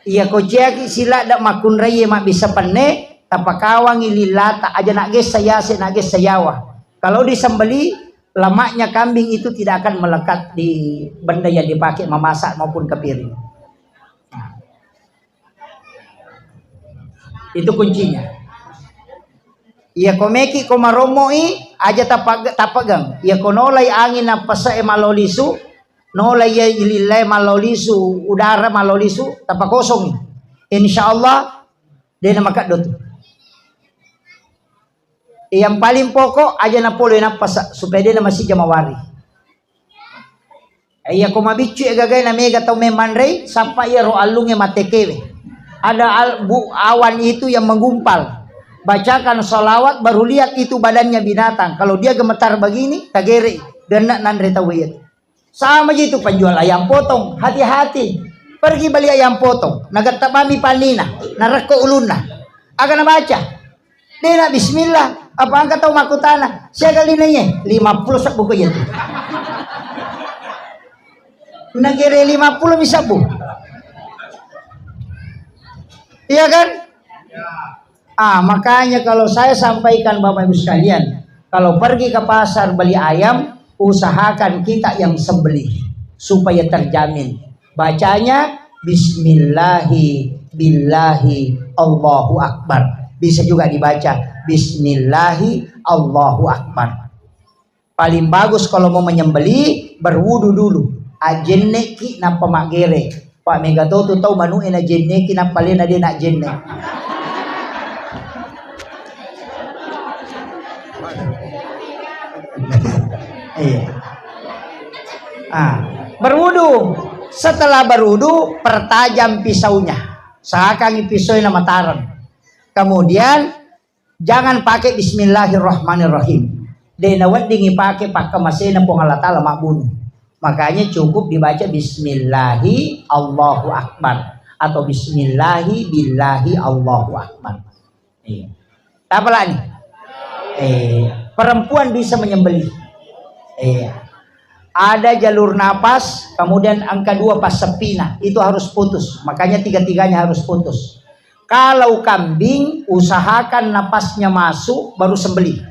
Iya kau cek sila dak makun raya mak bisa penne, tapakawang ililata aja nak ges saya se nak ges sayawa. Kalau disembeli, lemaknya kambing itu tidak akan melekat di benda yang dipakai memasak maupun ke piring. Nah, itu kuncinya. Ia komeki komaromoi aja tapagang. Ia konolai angin apa sa malolisu, nolai ya ililai malolisu, udara malolisu, tapa kosong. Insyaallah dia nama kadot. Yang paling pokok aja na polo na pasa supaya dia na masih jamawari. Iya ko mabicu gagay na mega tau memanrei sampai ya ro alunge matekewe. Ada awan itu yang menggumpal. Bacakan salawat baru lihat itu badannya binatang. Kalau dia gemetar begini tagere dan nanre tawiyat. Sama aja itu penjual ayam potong, hati-hati. Pergi beli ayam potong, nagatabami panina, narako uluna. Aga na baca. Dia bismillah. Apa angkat tahu makutana? Saya kali nanya 50 sak buku itu. Negeri 50 bisa bu. Iya kan? Makanya kalau saya sampaikan Bapak Ibu sekalian, kalau pergi ke pasar beli ayam, usahakan kita yang sembelih supaya terjamin. Bacanya Bismillahi billahi Allahu Akbar. Bisa juga dibaca Bismillahi Allahu Akbar. Paling bagus kalau mau menyembeli berwudu dulu. Ajenneki na pamagere. Pak Megato tu tahu manu ina jenneki na palena dia nak jenne. Berwudu. Setelah berwudu pertajam pisaunya. Seakan pisau na mataran. Kemudian jangan pakai Bismillahirrahmanirrahim. Denawat dingi pakai masih pong Allah Ta'ala makbunuh. Makanya cukup dibaca Bismillahi Allahu Akbar atau Bismillahi billahi Allahu Akbar. Apa lagi? Perempuan bisa menyembelih. Ada jalur napas, kemudian angka 2 pas sepina itu harus putus. Makanya tiga-tiganya harus putus. Kalau kambing, usahakan napasnya masuk baru sembelih.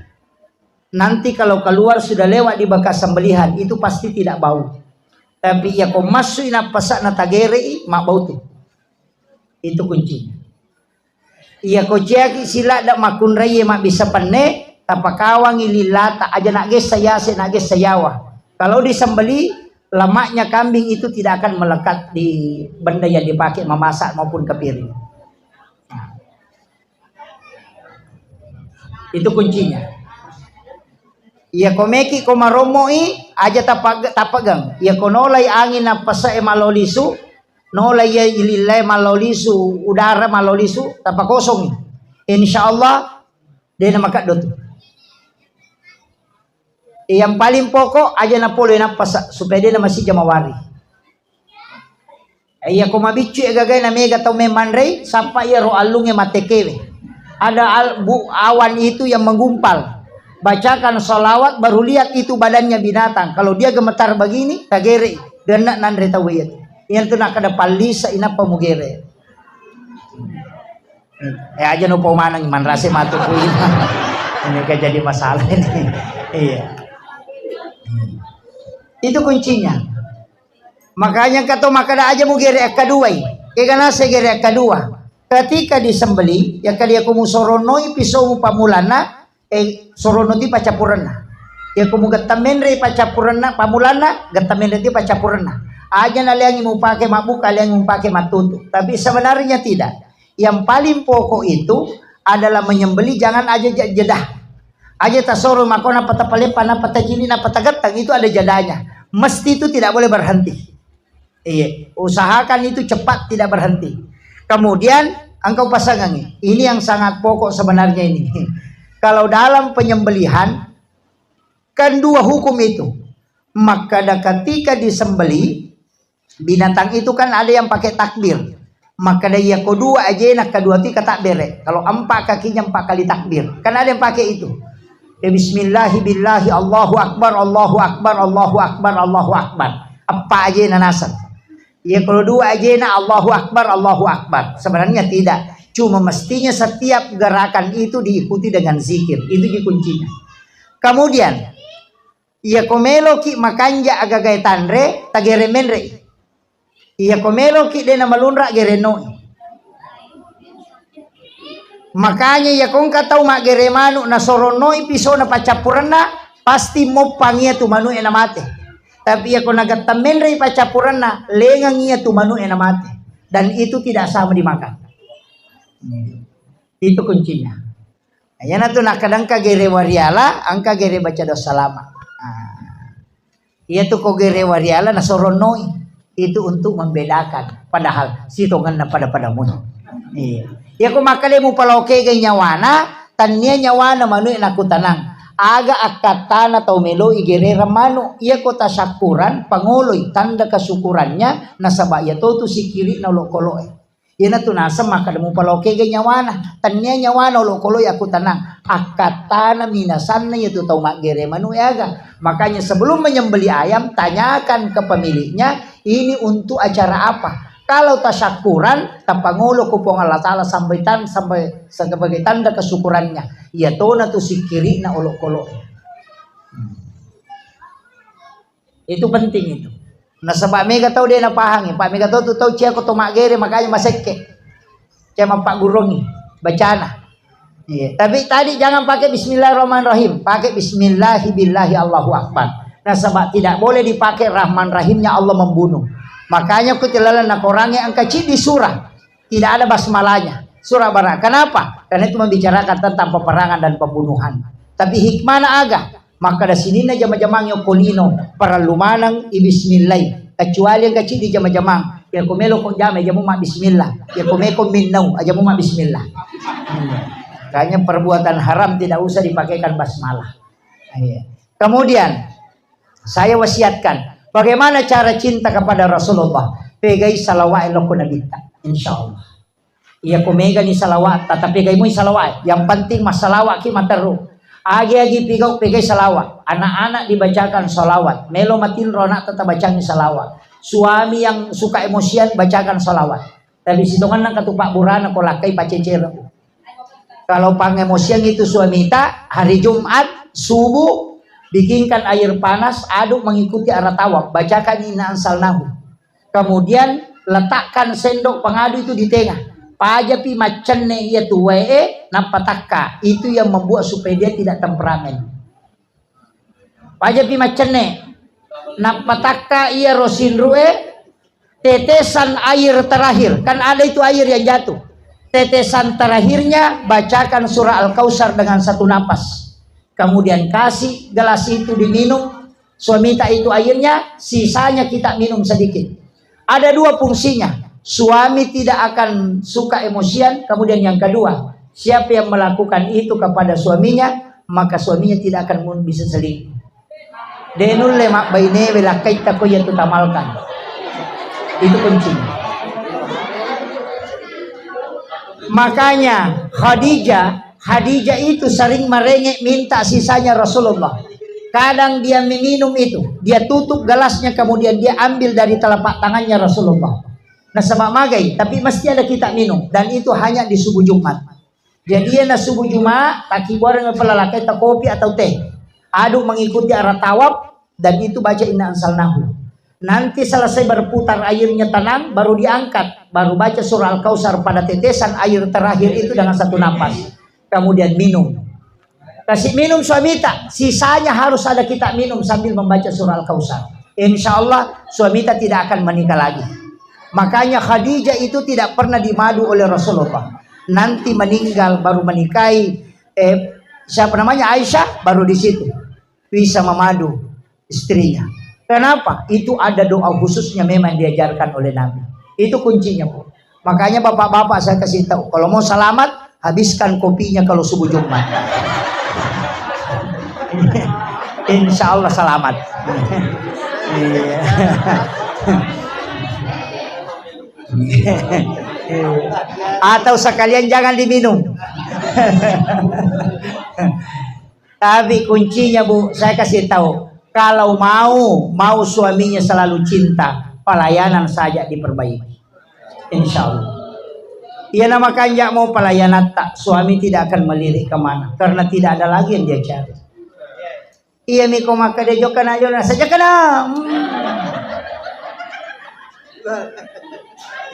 Nanti kalau keluar sudah lewat di bekas sembelihan, itu pasti tidak bau. Tapi ya kau masuk napas na tagere, mak bau tuh. Itu kuncinya. Iya kau cek sila dak makun raya mak bisa penne, tapakawang ililata aja nak ges sayawa. Kalau disembeli, lemaknya kambing itu tidak akan melekat di benda yang dipakai memasak maupun ke piring. Itu kuncinya. Ia komeki komaromoi aja tapagang. Ia konolai angin apa sa malolisu, nolai ya ililai malolisu, udara malolisu, tapa kosong. Insyaallah dia nama kadot. Yang paling pokok aja na polo na pasa supaya dia masih jamawari. Iya ko mabicu gagay na mega tau memanrei sampai ya ro alunge matekewe. Ada awan itu yang menggumpal. Bacakan salawat baru lihat itu badannya binatang. Kalau dia gemetar begini tagere dan nanre tawiyat. Yang tu nak kada palisa ina pamugere. Aja no pomanang man rase matu ko ini kan jadi masalah ini. Iya. Itu kuncinya. Makanya kata makada aja mu gere kedua. Kegana se gere kedua. Ketika disembeli, ya kali aku musoronoi pisau pamulana, sorono di pacapurana. Ya aku gatamen pacapurana pamulana, gatamen di pacapurana. Aja naliangi mu pakai mabuk, kalian mu pakai matutu. Tapi sebenarnya tidak. Yang paling pokok itu adalah menyembeli, jangan aja jedah. Aja tasoro makona patapalepa na patajini na patagatang itu ada jadanya. Mesti itu tidak boleh berhenti. Iya, usahakan itu cepat tidak berhenti. Kemudian engkau pasangan ini yang sangat pokok sebenarnya ini. Kalau dalam penyembelihan kan dua hukum itu. Maka ketika disembeli binatang itu kan ada yang pakai takbir. Maka dia kedua aja nak kedua tiga takbir. Kalau 4 kakinya 4 kali takbir. Kan ada yang pakai itu. Bismillahi billahi Allahu Akbar Allahu Akbar Allahu Akbar Allahu Akbar. Apa aja nanasan. Ya kalau 2 aja na Allahu Akbar Allahu Akbar. Sebenarnya tidak. Cuma mestinya setiap gerakan itu diikuti dengan zikir. Itu kuncinya. Kemudian ia komelo ki makanja agagay tanre tagere menre. Ia komelo ki de na malunra gerenoi. Makanya ia kong katau magere manu na soronoi piso na pacapuran na pasti mo pangia tu manu ena mate. Tapi ia kong nagatamen re pacapuran na lengang ia tu manu ena mate. Dan itu tidak sama dimakan. Itu kuncinya. Ayan na to nakadang kagere wariala ang kagere baca dosa lama. Ia tu kogere wariala na soronoi itu untuk membedakan. Padahal sitongan na pada mo. Iya. Ia ko makale mo paloke gay nyawana tanya nyawana manu aku tanang. Aga akatana tau melo igere ramano. Ia ko tasyakuran panguloy tanda kasukurannya nasabaya to si kiri na lokoloy. Yan na tunasa makadamu paloke gay nyawana. Tanya nyawana lokoloy aku tanang. Akatana minasan na ito tau magere manu aga. Makanya sebelum menyembeli ayam tanyakan ke pemiliknya ini untuk acara apa. Kalau tasyakuran tapangulo ko po Allah Ta'ala sampai sebagai tanda kesyukurannya. Ia to na to si kiri na olok-olok. Itu penting itu. Nah sebab mega tahu dia na pahangi. Pak mega tahu cia ko to magere makanya masekke. Cia Pak Gurongi bacana. Iya. Tapi tadi jangan pakai Bismillahirrahmanirrahim. Pakai Bismillahibillahi Allahu Akbar. Nah sebab tidak boleh dipakai Rahman Rahimnya Allah membunuh. Makanya kutilalan nak orangnya angka di surah. Tidak ada basmalanya. Surah Bara. Kenapa? Karena itu membicarakan tentang peperangan dan pembunuhan. Tapi hikmahna agak. Maka da sini na jama-jamang yung kulino para lumanang ibismillah. Kecuali yang kecil di jama-jamang. Ya kumelo kong jama, jamu mak bismillah. Ya kumeko minnaw, jamu mak bismillah. Kayaknya perbuatan haram tidak usah dipakaikan basmalah. Kemudian saya wasiatkan. Bagaimana cara cinta kepada Rasulullah? Pegai salawat eloko nabita. Insyaallah. Ia kumega ni salawat. Tetapi pegai mo salawat. Yang penting mas salawat ki mataru. Agi-agi pigau pegai salawat. Anak-anak dibacakan salawat. Melo matin ronak tetap bacanya salawat. Suami yang suka emosian bacakan salawat. Tapi sitongan nang katupak burana kolakai pacecero. Kalau pangemosian itu suami tak hari Jumat subuh bikinkan air panas, aduk mengikuti arah tawaf, bacakan inna ansalnahu. Kemudian letakkan sendok pengadu itu di tengah. Pajapi macenne ia tuwee nampataka. Itu yang membuat supaya dia tidak temperamen. Pajapi macenne nampataka ia rosin rue tetesan air terakhir. Kan ada itu air yang jatuh. Tetesan terakhirnya bacakan surah Al-Kautsar dengan satu napas. Kemudian kasih gelas itu diminum. Suami tak itu airnya, sisanya kita minum sedikit. Ada dua fungsinya. Suami tidak akan suka emosian. Kemudian yang kedua, siapa yang melakukan itu kepada suaminya, maka suaminya tidak akan bisa selingkuh. Denul lemak baine welakai tako yang tutamalkan. Itu kuncinya. Makanya Khadijah itu sering merengek minta sisanya Rasulullah. Kadang dia meminum itu, dia tutup gelasnya, kemudian dia ambil dari telapak tangannya Rasulullah. Nah sama magai, tapi mesti ada kita minum, dan itu hanya di subuh Jumat. Jadi na subuh Jumat, taki bareng pelalakai tak kopi atau teh, aduk mengikuti arah tawaf, dan itu baca inna ansalnahu. Nanti selesai berputar airnya tenang, baru diangkat, baru baca surah Al-Kautsar pada tetesan air terakhir itu dengan satu napas. Kemudian minum. Kasih minum suami tak, sisanya harus ada kita minum sambil membaca surah Al-Kautsar. Insya Allah suami tak tidak akan menikah lagi. Makanya Khadijah itu tidak pernah dimadu oleh Rasulullah. Nanti meninggal baru menikahi siapa namanya Aisyah, baru di situ bisa memadu istrinya. Kenapa? Itu ada doa khususnya memang diajarkan oleh Nabi. Itu kuncinya, Bu. Makanya bapak-bapak saya kasih tahu, kalau mau selamat habiskan kopinya kalau subuh Jumat. Insya Allah selamat. Atau sekalian jangan diminum. Tapi kuncinya, Bu, saya kasih tahu, kalau mau suaminya selalu cinta, pelayanan saja diperbaiki. Insya Allah. Ia namakan jak mau pelayanan tak, suami tidak akan melirik kemana, karena tidak ada lagi yang dia cari. Iya mi ko makadejo kana yo na saja kana.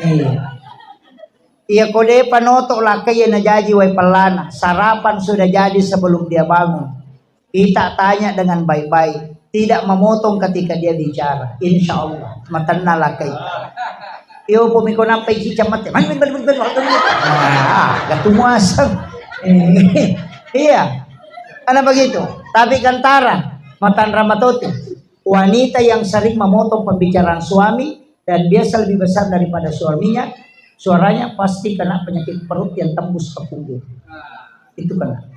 Iya. Iya kode panoto lakay na jadi way palana. Sarapan sudah jadi sebelum dia bangun. Kita tanya dengan baik-baik. Tidak memotong ketika dia bicara. Insya Allah. Matana lakay. Iyo pumiko nampay si camat. Gatumuasang. Iya. Ano begitu? Tapi kantara, matan ramatoti. Wanita yang sering memotong pembicaraan suami dan biasa lebih besar daripada suaminya, suaranya pasti kena penyakit perut yang tembus ke punggung. Itu kena.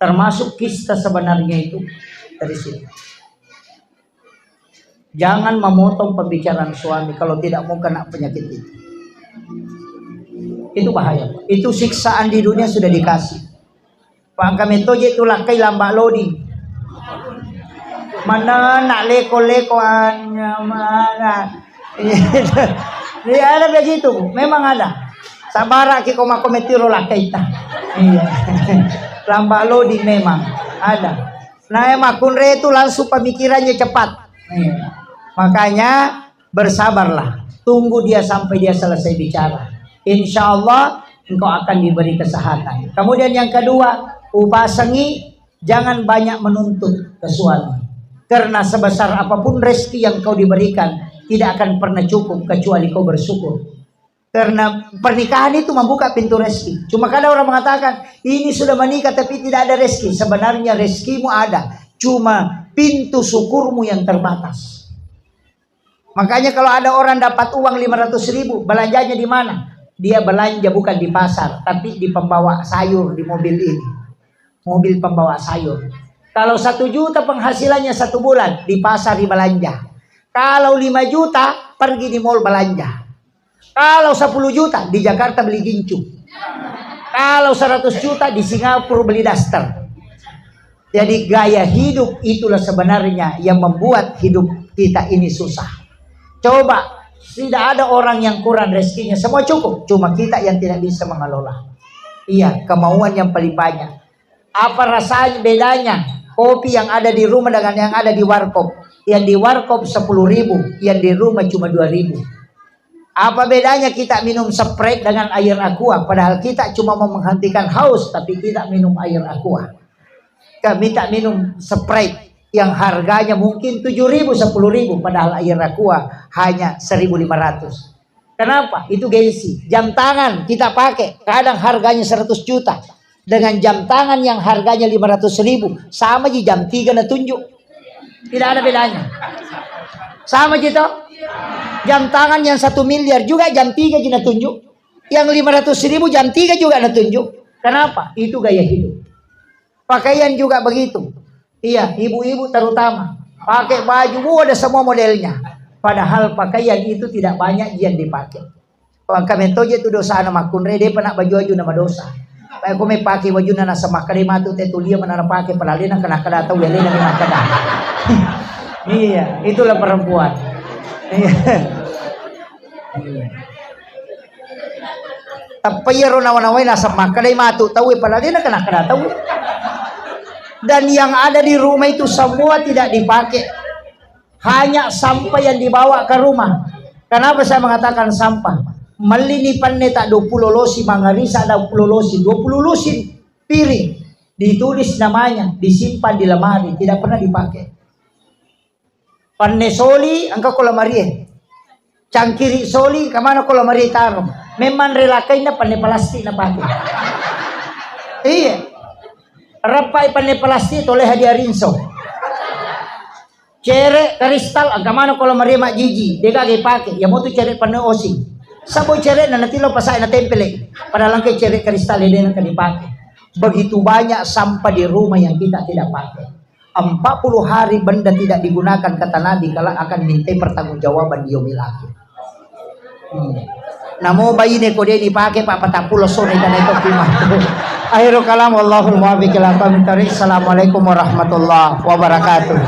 Termasuk kisah sebenarnya itu dari sini. Jangan memotong pembicaraan suami kalau tidak mau kena penyakit itu. Itu bahaya. Itu siksaan di dunia sudah dikasih. Pak kami toje tu lakay lambak loading. Mana nak leko-lekoan mana. Dia ada begitu, memang ada. Sabara ki ko makometiro lakay ta. Iya. Lambak loading memang ada. Nah, makunre itu langsung pemikirannya cepat. Iya. Makanya bersabarlah. Tunggu dia sampai dia selesai bicara. Insya Allah engkau akan diberi kesehatan. Kemudian yang kedua, upasangi, jangan banyak menuntut ke suami. Karena sebesar apapun rezeki yang kau diberikan, tidak akan pernah cukup kecuali kau bersyukur. Karena pernikahan itu membuka pintu rezeki. Cuma kadang orang mengatakan, ini sudah menikah tapi tidak ada rezeki. Sebenarnya rezekimu ada. Cuma pintu syukurmu yang terbatas. Makanya kalau ada orang dapat uang 500.000, belanjanya di mana? Dia belanja bukan di pasar, tapi di pembawa sayur di mobil ini. Mobil pembawa sayur. Kalau 1 juta penghasilannya 1 bulan, di pasar di belanja. Kalau 5 juta, pergi di mall belanja. Kalau 10 juta, di Jakarta beli gincu. Kalau 100 juta, di Singapura beli daster. Jadi gaya hidup itulah sebenarnya yang membuat hidup kita ini susah. Coba, tidak ada orang yang kurang rezekinya, semua cukup. Cuma kita yang tidak bisa mengelola. Iya, kemauan yang paling banyak. Apa rasanya bedanya kopi yang ada di rumah dengan yang ada di warkop? Yang di warkop 10.000, yang di rumah cuma 2.000. Apa bedanya kita minum Sprite dengan air aqua? Padahal kita cuma mau menghentikan haus, tapi kita minum air aqua. Kita minum Sprite yang harganya mungkin 7.000, 10.000, padahal air aqua hanya 1.500. Kenapa? Itu gengsi. Jam tangan kita pakai, kadang harganya 100 juta. Dengan jam tangan yang harganya 500.000, sama aja jam 3 na tunjuk. Tidak ada bedanya. Sama gitu. Jam tangan yang 1 miliar juga jam 3 na tunjuk. Yang 500.000 jam 3 juga na tunjuk. Kenapa? Itu gaya hidup. Pakaian juga begitu. Iya, ibu-ibu terutama pakai baju ada semua modelnya. Padahal pakaian itu tidak banyak yang dipakai. Kalau kami toje itu dosa anak makunre dia pernah baju-baju nama dosa. Kaya ko may pakai baju na nasa makarima tu tetulia mana pakai palalina kena kada tahu lele na kada. Iya, itulah perempuan. Iya. Tapi ya nawan-nawan nasa makarima tu tahu palalina kena kada tahu. Dan yang ada di rumah itu semua tidak dipakai. Hanya sampah yang dibawa ke rumah. Kenapa saya mengatakan sampah? Malinipan neta 20 losi mangarisa ada 20 losi 20 losi piring ditulis namanya disimpan di lemari tidak pernah dipakai. Panne soli angka ko lemari cangkiri soli kamana ko lemari taruh memang relakai na panne plastik na pakai. Iya rapai panne plastik oleh hadiah rinso cere kristal angka mana ko lemari mak jiji deka pakai ya mau tu cere panne osing. Saboy cere na natilo pasay na tempele. Padahal kay cere kristal din ang dipakai. Begitu banyak sampah di rumah yang kita tidak pakai. 40 hari benda tidak digunakan kata Nabi kalau akan minta pertanggungjawaban di yaumil akhir. Namo bayi ne ko dia dipakai Pak 40 sore dan itu kimah. Akhirul kalam wallahul muwaffiq ila aqwamit thoriq. Assalamualaikum warahmatullahi wabarakatuh.